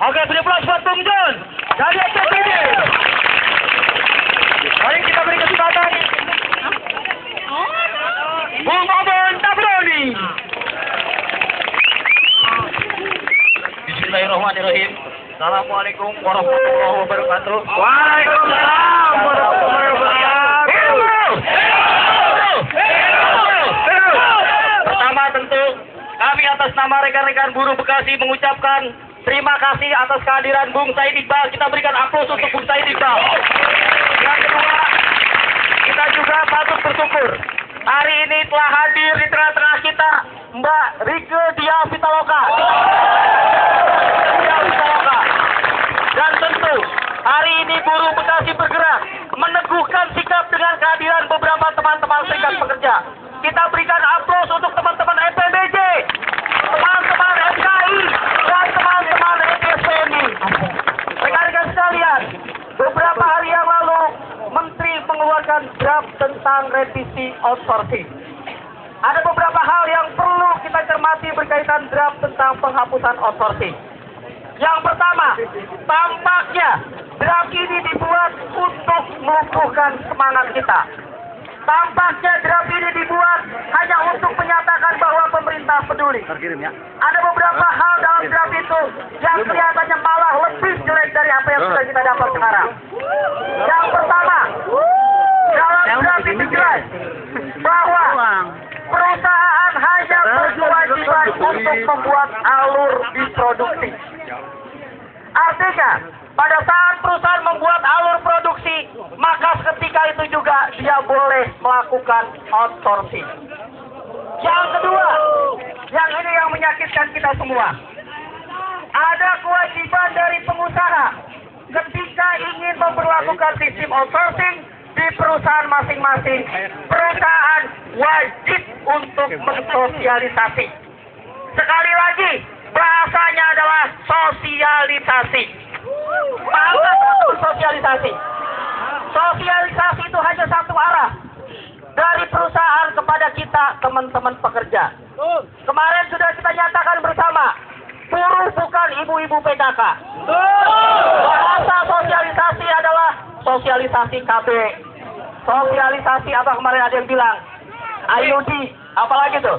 Oke, beri aplaus buat Bung Jun dari SPBD. Mari kita beri kesempatan Bung Obon Tabroni. Bismillahirrahmanirrahim. Assalamualaikum warahmatullahi wabarakatuh. Waalaikumsalam warahmatullahi wabarakatuh. Pertama tentu kami atas nama rekan-rekan buruh Bekasi mengucapkan terima kasih atas kehadiran Bung Said Iqbal. Kita berikan aplaus untuk Bung Said Iqbal. Yang kedua, kita juga patut bersyukur hari ini telah hadir di tengah-tengah kita Mbak Rike Diah Pitaloka. Dan tentu hari ini buruh Bekasi bergerak meneguhkan sikap dengan kehadiran beberapa teman-teman serikat pekerja. Kita berikan aplaus untuk teman-teman FPBJ, teman-teman FKI, dan teman-teman FSPMI. Rekan-rekan sekalian, beberapa hari yang lalu Menteri mengeluarkan draft tentang revisi outsourcing. Ada beberapa hal yang perlu kita cermati berkaitan draft tentang penghapusan outsourcing. Yang pertama, tampaknya draft ini dibuat untuk melumpuhkan semangat kita. Tampaknya draft ini dibuat hanya untuk menyatakan bahwa pemerintah peduli. Ada beberapa hal dalam draft itu yang kelihatannya malah lebih jelek dari apa yang sudah kita dapat sekarang. Yang pertama, dalam draft itu jelas bahwa perusahaan hanya berkewajiban untuk membuat alur diproduksi. Artinya, pada saat perusahaan membuat alur produksi, maka ketika itu juga dia boleh melakukan outsourcing. Yang kedua, yang ini yang menyakitkan kita semua. Ada kewajiban dari pengusaha ketika ingin memperlakukan sistem outsourcing di perusahaan masing-masing. Perusahaan wajib untuk mensosialisasi. Sekali lagi, bahasanya adalah sosialisasi. Apa itu sosialisasi? Sosialisasi itu hanya satu arah. Dari perusahaan kepada kita, teman-teman pekerja. Kemarin sudah kita nyatakan bersama, buruh bukan ibu-ibu PKK. Bahasa sosialisasi adalah sosialisasi KB. Sosialisasi apa kemarin ada yang bilang? IUD, apalagi tuh?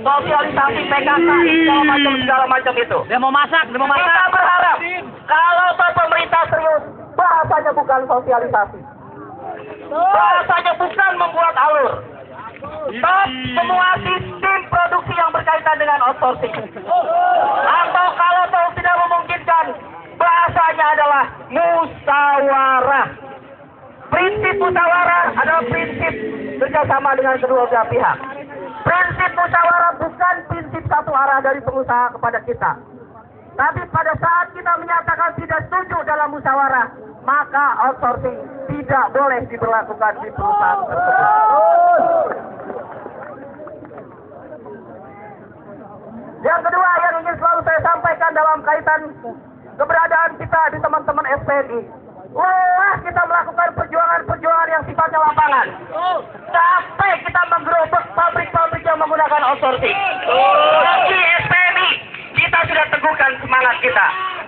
Sosialisasi PKK, segala macam itu. Dia mau masak. Kita berharap kalau pemerintah serius, bahasanya bukan sosialisasi. Bahasanya bukan membuat alur. Stop semua sistem produksi yang berkaitan dengan outsourcing. Atau kalau tidak memungkinkan, bahasanya adalah musyawarah. Prinsip musyawarah adalah prinsip kerjasama dengan kedua belah pihak. Prinsip musyawarah bukan prinsip satu arah dari pengusaha kepada kita. Tapi pada saat kita menyatakan tidak setuju dalam musyawarah, maka outsourcing tidak boleh diberlakukan di perusahaan tersebut. Yang kedua yang ingin selalu saya sampaikan dalam kaitan keberadaan kita di teman-teman FPNI. Wah, kita melakukan perjuangan yang sifatnya lapangan. Sampai kita menggerobak pabrik-pabrik yang menggunakan outsourcing. Bagi SPNI, kita sudah teguhkan semangat kita.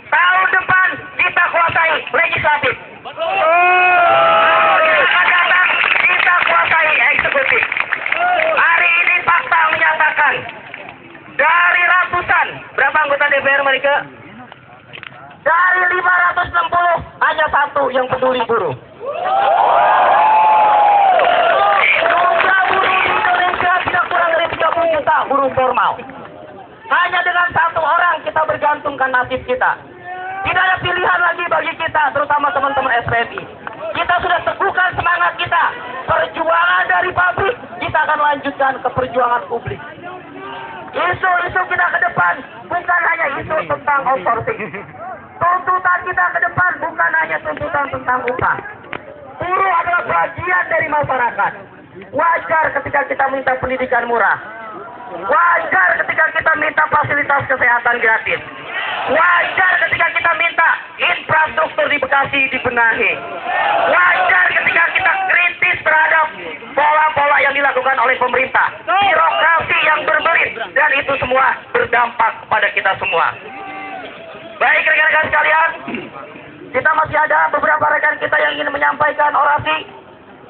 Tahun depan kita kuasai legislatif. Akan datang kita kuasai eksekutif. Hari ini fakta menyatakan dari ratusan, berapa anggota DPR mereka? Dari 560 hanya satu yang peduli buruh. Jumlah buruh di Indonesia tidak kurang dari 30 juta buruh formal. Hanya dengan satu orang kita bergantungkan nasib kita. Tidak ada pilihan lagi bagi kita, terutama teman-teman SPMI. Kita sudah teguhkan semangat kita. Perjuangan dari pabrik, kita akan lanjutkan ke perjuangan publik. Isu-isu kita ke depan bukan hanya isu tentang outsourcing. Tuntutan kita ke depan bukan hanya tuntutan tentang upah. Buruh adalah bagian dari masyarakat. Wajar ketika kita minta pendidikan murah. Wajar ketika kita minta fasilitas kesehatan gratis. Wajar ketika kita minta infrastruktur di Bekasi dibenahi. Wajar ketika kita kritis terhadap pola-pola yang dilakukan oleh pemerintah. Birokrasi yang berbelit. Dan itu semua berdampak kepada kita semua. Baik rekan-rekan sekalian, kita masih ada beberapa rekan kita yang ingin menyampaikan orasi.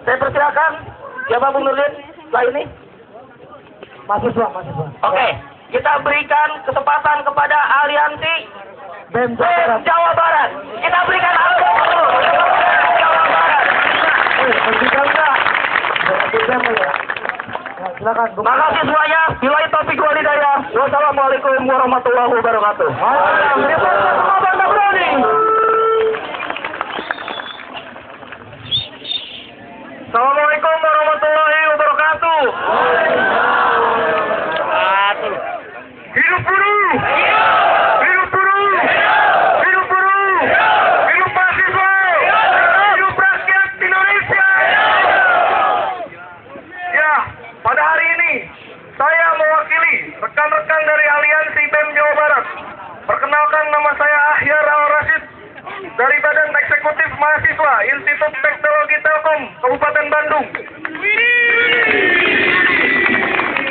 Saya persilakan. Siapa Bung Nurdin? Setelah ini. Mahasiswa. Oke, kita berikan kesempatan kepada aliansi BEM Jawa Barat. Kita berikan aplaus dulu. Jawa Barat. Silakan. Makasih semuanya. Billahi taufiq wal hidayah. Wassalamualaikum warahmatullahi wabarakatuh. Assalamualaikum warahmatullahi wabarakatuh. Hidup buruh! Hidup buruh! Hidup buruh! Hidup mahasiswa! Hidup rakyat Indonesia! Ya, pada hari ini saya mewakili rekan-rekan dari Aliansi BEM Jawa Barat. Perkenalkan, nama saya Ahyar Al-Rashid dari Badan Eksekutif Mahasiswa Institut Teknologi Telkom Kabupaten Bandung.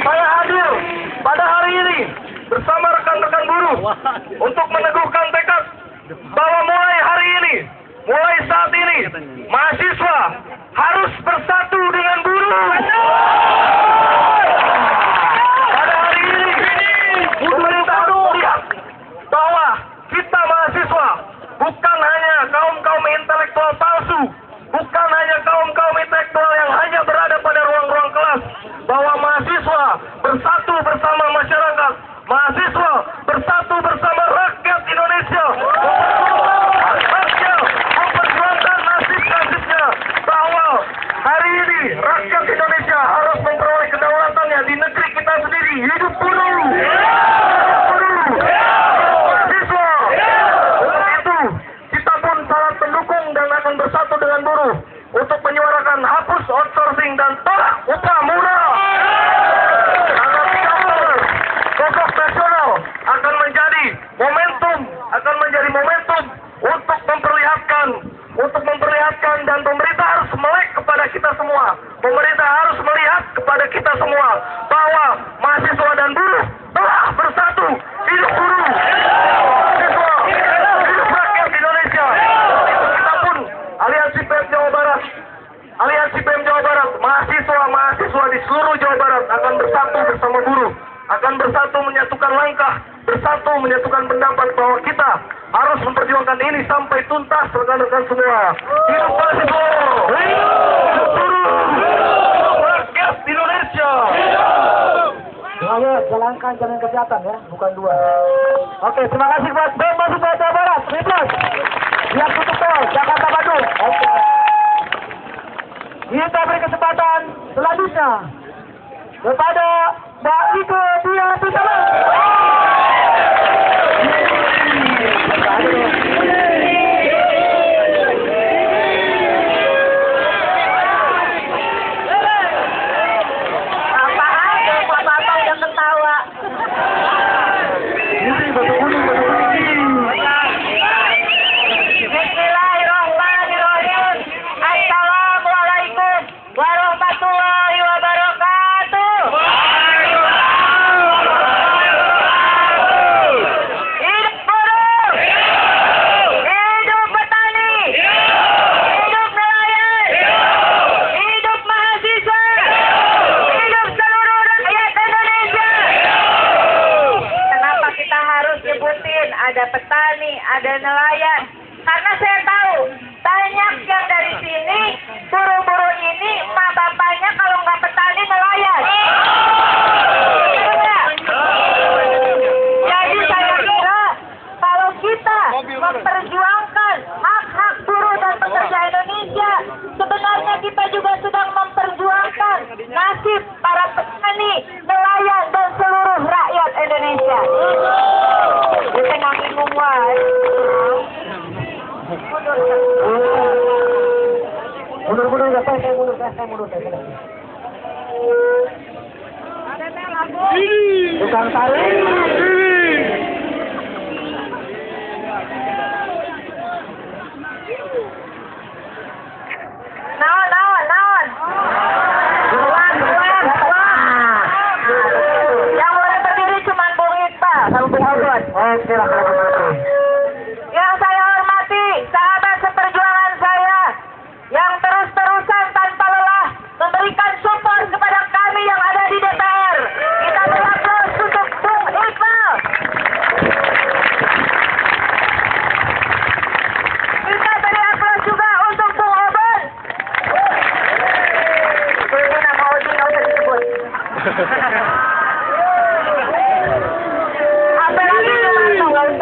Saya hadir pada hari ini bersama rekan-rekan buruh untuk meneguhkan tekad bahwa mulai hari ini, mulai saat ini, mahasiswa harus bersatu dengan buruh. Pada hari ini, pemerintah melihat bahwa kita mahasiswa bukan hanya kaum-kaum intelektual palsu, bukan hanya kaum-kaum intelektual yang hanya berada pada ruang-ruang kelas, bahwa mahasiswa bersatu bersama masyarakat, mahasiswa bersatu bersama rakyat Indonesia, memperjuangkan nasib-nasibnya, bahwa hari ini rakyat Indonesia harus memperoleh kedaulatannya di negeri kita sendiri. Hidup buruh! Mahasiswa! Untuk itu, kita pun sangat mendukung dan akan bersatu dengan buruh untuk menyuarakan hapus outsourcing dan tolak upah murah. Sosok nasional akan menjadi momentum untuk memperlihatkan dan pemerintah harus melek kepada kita semua. Pemerintah harus melihat kepada kita semua bahwa mahasiswa dan buruh telah bersatu. Hidup buruh, mahasiswa, hidup rakyat Indonesia. Itu kita pun Aliansi BEM Jawa Barat, mahasiswa di seluruh Jawa Barat akan bersatu bersama buruh, akan bersatu menyatukan langkah, bersatu menyatukan pendapat bahwa kita harus memperjuangkan ini sampai tuntas, rekan-rekan semua. Hidup mahasiswa, hidup buruh, hidup rakyat Indonesia. Ayo jalankan jalan kesehatan ya, bukan dua. Oke, terima kasih buat BEM Mahasiswa Jawa Barat. Terima. Siap tutup tol Jakarta Bandung. Oke. Kita beri kesempatan selanjutnya kepada Mbak Iko Dia Pisama. Bapak udah ketawa. Bismillahirrahmanirrahim. Assalamualaikum warahmatullahi wabarakatuh. Hidup buruh, hidup petani, hidup nelayan, hidup mahasiswa, hidup seluruh rakyat Indonesia. Kenapa kita harus nyebutin ada petani, ada nelayan? Karena saya tahu banyak yang dari sini, buruh-buruh ini, emak bapaknya kalau nggak petani nelayan. Benar nggak? Jadi saya kira kalau kita memperjuangkan hak-hak buruh dan pekerja Indonesia, sebenarnya kita juga sedang memperjuangkan nasib para petani, nelayan, dan seluruh rakyat Indonesia. Tenang semua. Mundur, saya mundur. Tukang tarik. Naon. Buan. Yang boleh berdiri cuma Bung Iqbal sama Bung Abdul. Oke lah kalau begitu.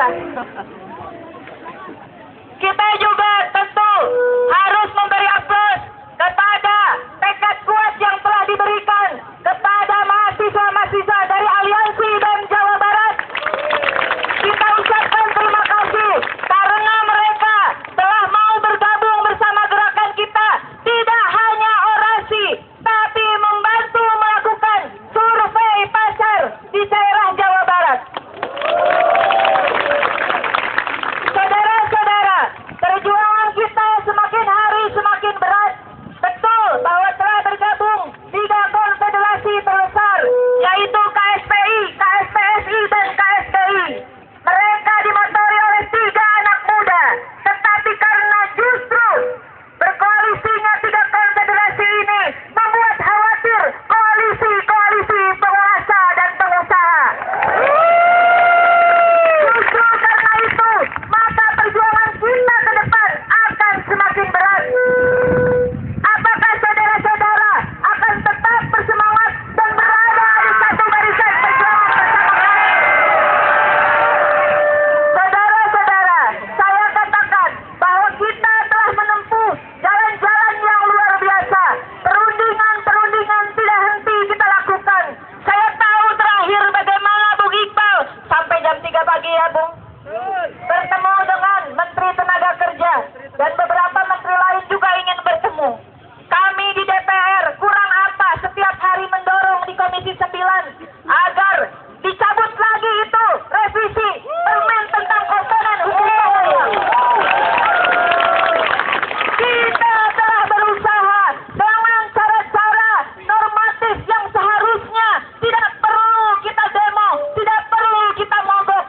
susah. Kita juga tentu harus memberi aplaus kepada tekad kuat yang telah diberikan kepada mahasiswa-mahasiswa dari Aliansi BEM Jawa Barat. Kita ucapkan terima kasih karena mereka telah mau bergabung bersama gerakan kita. Tidak hanya orasi, tapi membantu melakukan survei pasar di daerah Jawa Barat. Saudara-saudara, perjuangan kita semakin hari semakin berat. Betul bahwa telah bergabung 3 konfederasi terbesar, yaitu KSPI, KSPSI, dan KSBI. Mereka dimotori oleh 3 anak muda, tetapi karena justru berkoalisinya 3 konfederasi ini membuat khawatir koalisi-koalisi penguasa dan pengusaha. Justru karena itu, maka perjuangan kita ke depan akan semakin berat. Apakah saudara-saudara akan tetap bersemangat dan berada di satu barisan perjuangan bersama kami? Saudara-saudara, saya katakan bahwa kita telah menempuh jalan-jalan yang luar biasa. Perundingan-perundingan tidak henti kita lakukan. Saya tahu terakhir bagaimana Bung Iqbal sampai jam 3 pagi ya Bung, bertemu dengan Menteri Tenaga Kerja dan beberapa menteri lain juga ingin bertemu. Kami di DPR kurang apa setiap hari mendorong di Komisi 9 agar dicabut lagi itu revisi permen tentang komponen hukum pembayar. Kita telah berusaha dengan cara-cara normatif yang seharusnya tidak perlu kita demo, tidak perlu kita mogok.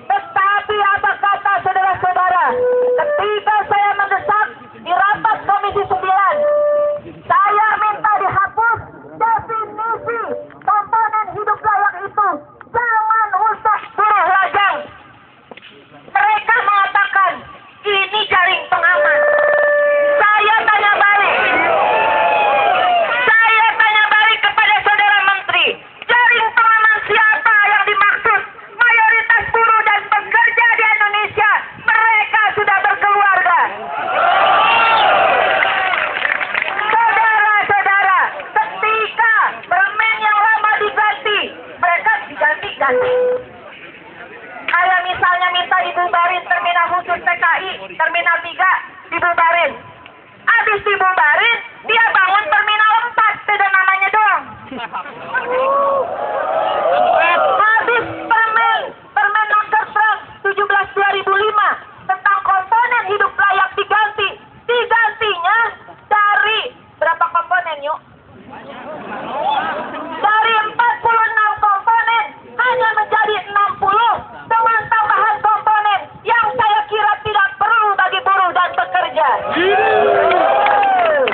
Tetapi apa kata saudara-saudara? Ketika saya mendesak di rapat Komisi 9, saya minta dihapus definisi komponen hidup layak itu. Jangan usah buruh lajang. Mereka mengatakan ini jaring pengaman. Saya tanya balik. Saya tanya balik kepada saudara menteri. Jaring pengaman siapa yang dimaksud? Mayoritas buruh dan pekerja di Indonesia, mereka sudah berkeluarga. Saudara-saudara, ketika permen yang lama diganti, mereka diganti-ganti. Kayak misalnya minta dibubarin terminal khusus TKI, terminal 3 dibubarin. Habis dibubarin, dia bangun terminal 4, beda namanya doang. Habis permen nomor 17/2005 tentang komponen hidup layak digantinya dari berapa komponen yuk? Dari 46 komponen hanya menjadi 60 dengan tambahan komponen yang saya kira tidak perlu bagi buruh dan pekerja.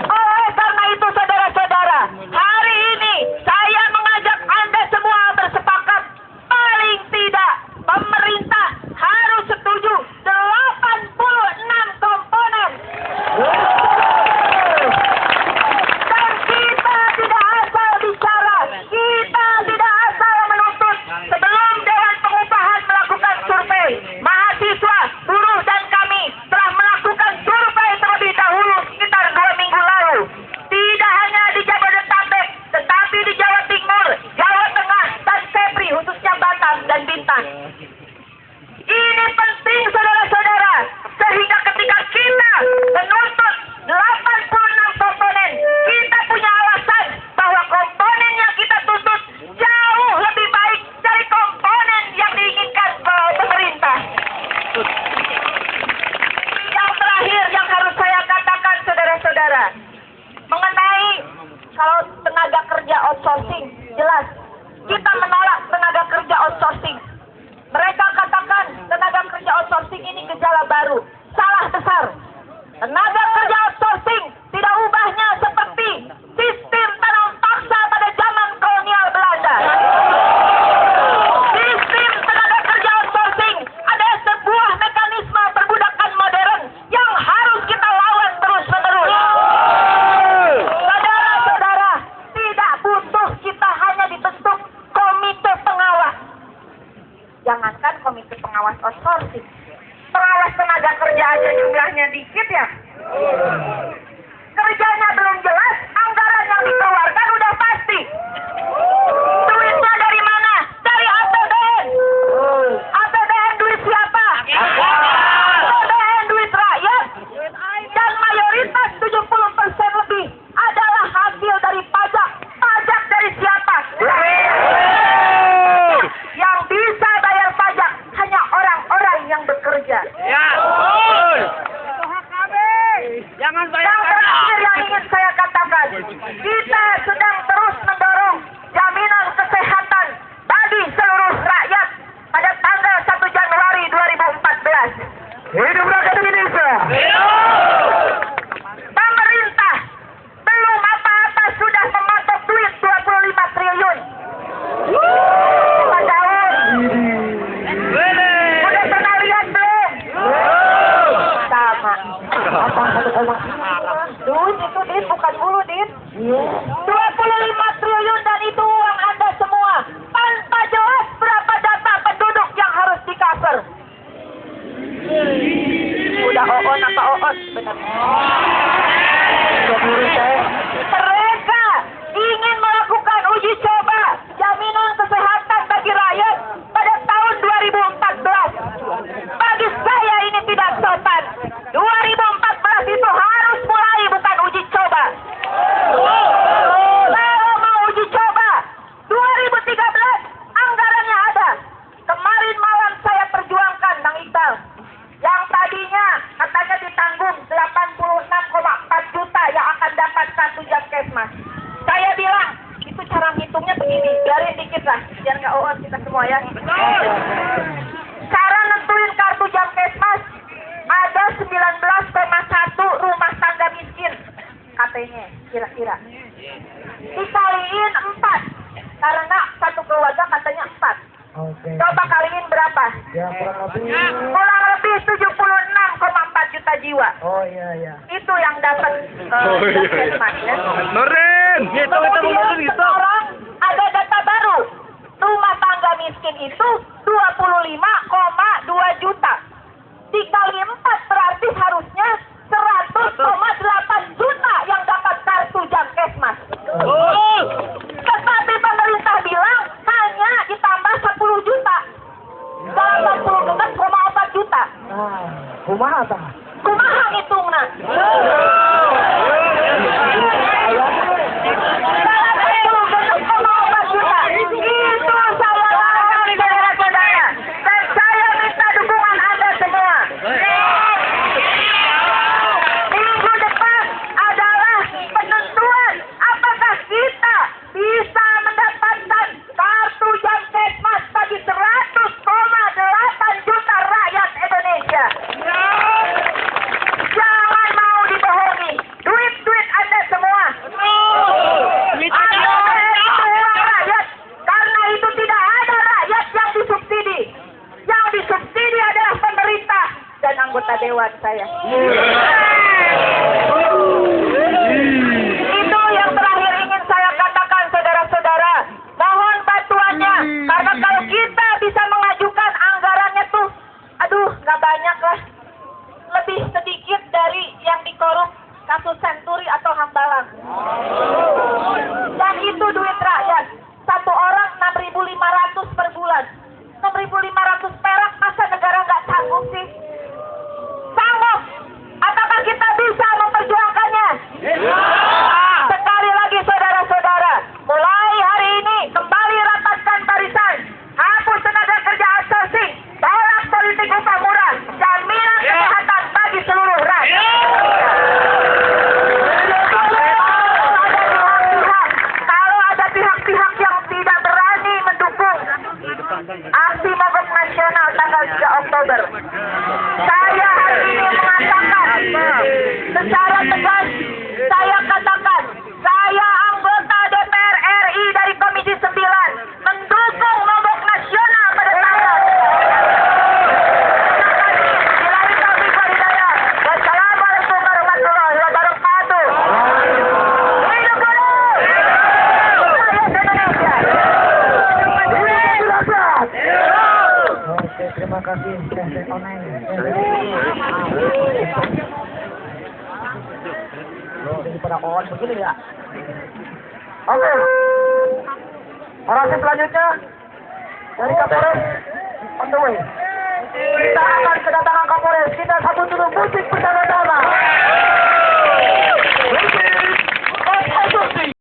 Oleh karena itu saudara-saudara, hari ini saya mengajak Anda semua bersepakat, paling tidak pemerintah harus setuju 86 komponen. Dan kita tidak asal bicara, kita tidak asal menuntut. Sebelum Dewan Pengupahan melakukan survei, mahasiswa, buruh, dan kami telah melakukan survei terlebih dahulu sekitar 2 minggu lalu. Tidak hanya di Jabodetabek, tetapi di Jawa Timur, Jawa Tengah, dan Kepri, khususnya Batam dan Bintan. Ini penting saudara-saudara, sehingga ketika kita menuntut 86 komponen, kita punya alasan bahwa komponen yang kita tuntut jauh lebih baik dari komponen yang diinginkan pemerintah. Yang terakhir yang harus saya katakan saudara-saudara, mengenai kalau tenaga kerja outsourcing, jelas kita menolak tenaga kerja outsourcing. Mereka katakan tenaga kerja outsourcing ini gejala baru. Salah besar. Tenaga komisi pengawas outsourcing. Pengawas tenaga kerja aja jumlahnya dikit ya. Kerjanya belum jelas, anggaran yang dikeluarkan udah pasti. Duitnya dari mana? Dari APBN. APBN duit siapa? APBN duit rakyat. Dan mayoritas 70% lebih adalah hasil dari pajak. Pajak dari siapa? Yang bisa bayar pajak hanya orang-orang yang bekerja. Ya. Jangan bayar Yang terakhir yang ingin saya katakan, kita sedang terus mendorong jaminan kesehatan bagi seluruh rakyat pada tanggal 1 Januari 2014. Hidup rakyat Indonesia. Pemerintah belum apa-apa sudah mematok duit 25 triliun. Pak Daud, udah pernah lihat belum? Sama. Duit itu Dit, bukan bulu Dit. 25 triliun dan itu uang Anda semua. Tanpa jelas berapa data penduduk yang harus di cover. Udah on apa on? Benar. Mereka ingin melakukan uji coba jaminan kesehatan bagi rakyat pada tahun 2014. Bagi saya ini tidak sopan. 2014 itu harus mulai, bukan uji coba. Kalau mau uji coba, 2013 anggarannya ada. Kemarin malam saya perjuangkan Bang Iqbal. Yang tadinya katanya ditanggung 86,4 juta yang akan dapat kartu Jamkesmas. Saya bilang, itu cara ngitungnya begini, biarin dikit lah, biar nggak OOS kita semua ya. Cara nentuin kartu Jamkesmas, ada 19,1 rumah tangga miskin, katanya, kira-kira. Dikaliin 4, karena satu keluarga katanya 4. Oke. Coba kaliin berapa? Ya kurang lebih. Kurang lebih 76,4 juta jiwa. Oh iya. Itu yang dapat Jamkesmas ya. Noren. Kemudian sekarang ada data baru. Rumah tangga miskin itu 25,2 juta. Dikali 4 berarti harusnya 100,8 juta yang dapat kartu Jamkesmas. Tetapi pemerintah bilang hanya ditambah 10 juta. 86,4 juta. Nah, kumaha tah? Kumaha ngitungna? Itu saya larang saudara-saudara. Dan saya minta dukungan Anda semua. Minggu depan adalah penentuan apakah kita bisa mendapatkan kartu Jamkesmas bagi 100,8 juta rakyat Indonesia. Jangan mau dibohongi. Duit-duit Anda semua. Anda itu uang rakyat. Karena itu tidak ada rakyat yang disubsidi. Yang disubsidi adalah pemerintah dan anggota dewan saya. Itu yang terakhir ingin saya katakan, saudara-saudara. Mohon bantuannya. Karena kalau kita bisa mengajukan anggarannya tuh, aduh, nggak banyak lah. Lebih sedikit dari yang dikorup kasus Senturi atau Hambalang. Dan itu duit rakyat. Satu orang 6.500 per bulan. 6.500 perak, masa negara nggak sanggup sih? Sanggup. Apakah kita bisa memperjuangkannya? Sekali lagi saudara-saudara, mulai hari ini kembali rapatkan barisan. Hapus tenaga kerja outsourcing. Tolak politik upah murah. Jaminan kesehatan bagi seluruh rakyat. Kalau ada pihak-pihak yang tidak berani mendukung aksi mogok nasional tanggal 3 Oktober, saya hari ini mengatakan secara tegas, saya katakan, saya anggota DPR RI dari Komisi 9 mendukung mogok nasional pada tanggal. Wassalamualaikum warahmatullahi wabarakatuh. Hidup buruh! Rakyat Indonesia! Oke, terima kasih Teh Oneng. Jadi pada kawan begini ya. Oke. Orasi selanjutnya dari Kapolres on the way. Kita akan kedatangan Kapolres. Kita sambut dulu musik bersama-sama.